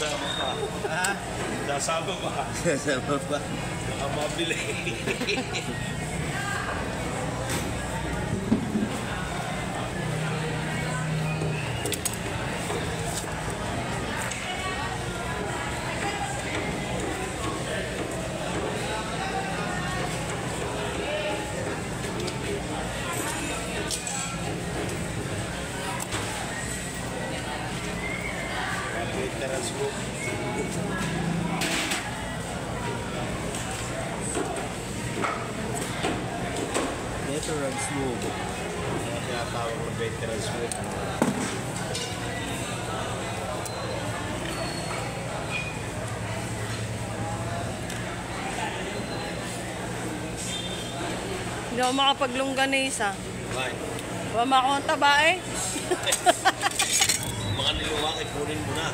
Sasama pa. Ha? Sasama pa. Sasama pa. Baka mabili. Veteran smoke. Kaya tawag ng veteran smoke. Hindi ako makapaglungganisa. Right. Wala ako ang taba eh. Mga niluwak, ipunin mo na.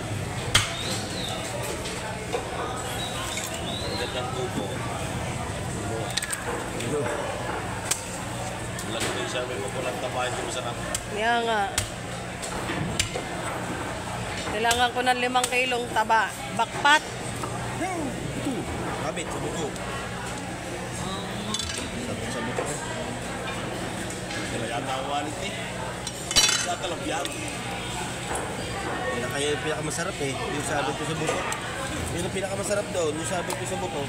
Ang gandang tubo. Lagi ko yung sabi mo kung nagtabahin ko masarap. Kaya nga. Kailangan ko ng 5 kilong taba. Bakpat. Kabit sa buko. Sa buko. Kaya yata ang wallet eh. Yata lang biyang. Kaya yung pinakamasarap eh. Yung sabi ko sa buko. Yun ang pinakamasarap doon. Yung sabi ko sa buko.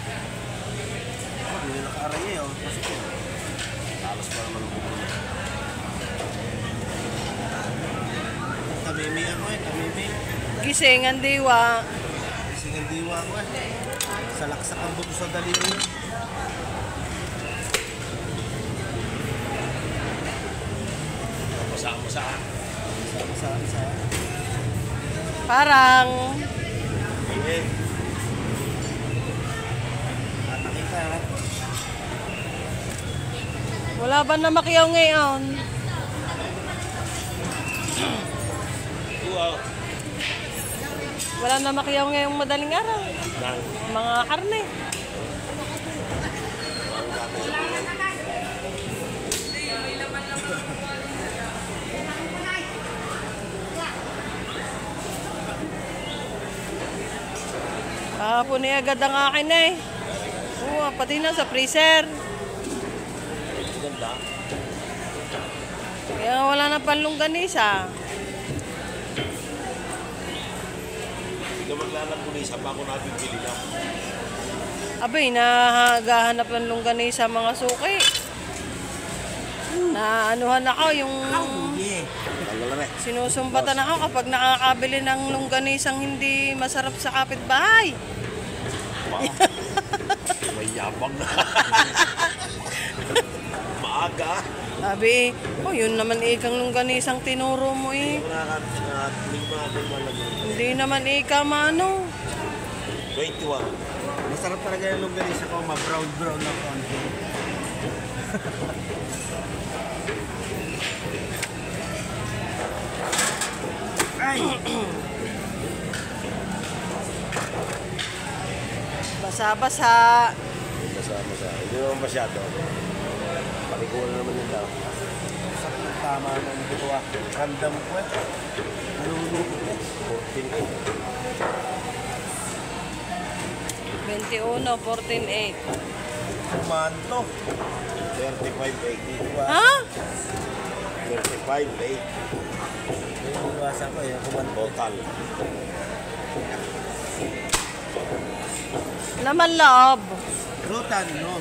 Hindi na nakaaray eh. Oh. Talas pa naman ang buko niya. Tamimi ako eh. Tamimi. Gising ang diwa. Kasi ang diwa ko eh. Salaksak ang buto sa daliri. Masaan. Sa. Parang Eh, Nakita ha. wala ba na makiyaw ngayon? wow. Wala na makiyaw ngayong madaling araw. Nang Mga karne. ang dami sa buhay. Kahapon eh agad ang akin eh. Oo, pati na sa freezer. Ganda. Kaya wala na panlungganisa. Hindi ka maglalangkunisa pa ako nabibili na. Abay, nahagahanap ng lungganisa mga suki. Naanuhan ako yung sinusumbatan ako kapag nakakabili ng lungganisang hindi masarap sa kapitbahay. May yabang na. Maaga. Sabi, oh yun naman ikang lungganisang tinuro mo eh. Hindi naman ika mano. 21. Masarap talaga yung longganisa ko. Ma-brown na konti. Ay! Basa-basa. Masa. Hindi naman masyado. Palikuan naman yung tao. Sakit ng tama ng buto ah. Random ko eh. Nalulungkot eh. 21, 14.8. Kumanto. 35.80. Ha? 35.8. Yung iwasan ko eh. Kumanto. Total. Laman loob. Rutan, no?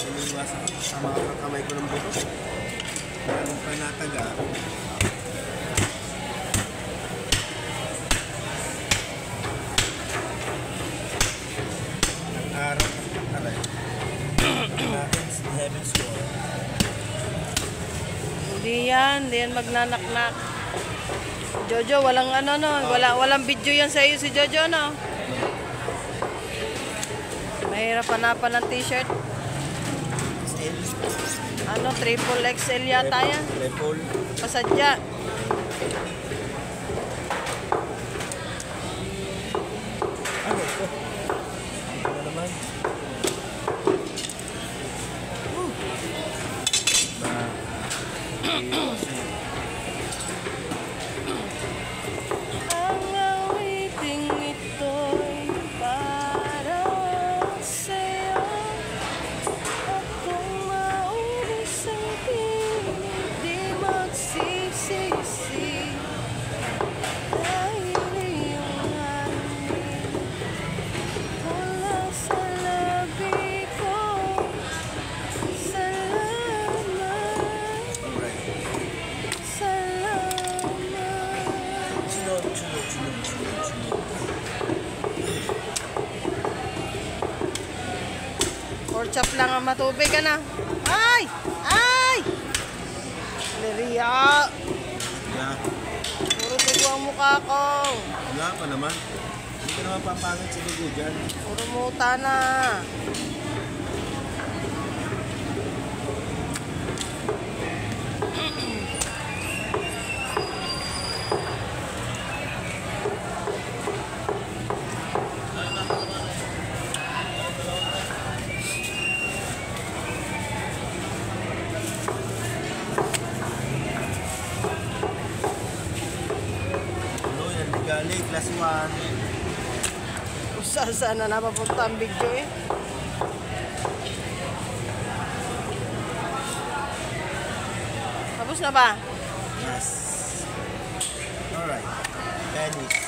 Yung iwasan ko. Sama ko ng kamay ko ng buto. Anong panataga. Araw. Aray. Natin si Heaven's Door. Hindi yan magnanaknak. Jojo, walang ano no, walang video yan sa iyo si Jojo no. Mahirap hanapan ng t-shirt. Ano, triple XL yata yan. Triple. Pasadya. Ano ito? Ano naman? ketchup lang ang matubig ka na. Ay! Ay! Leria! Wala. Puro tugo ang mukha ko. Wala pa naman. Hindi ka naman papangit sa dugo dyan. Puro muta na. Ano yan? Ligali, class 1. Kung saan na napapunta ang video eh. Tapos na ba? Yes. Alright. Finish.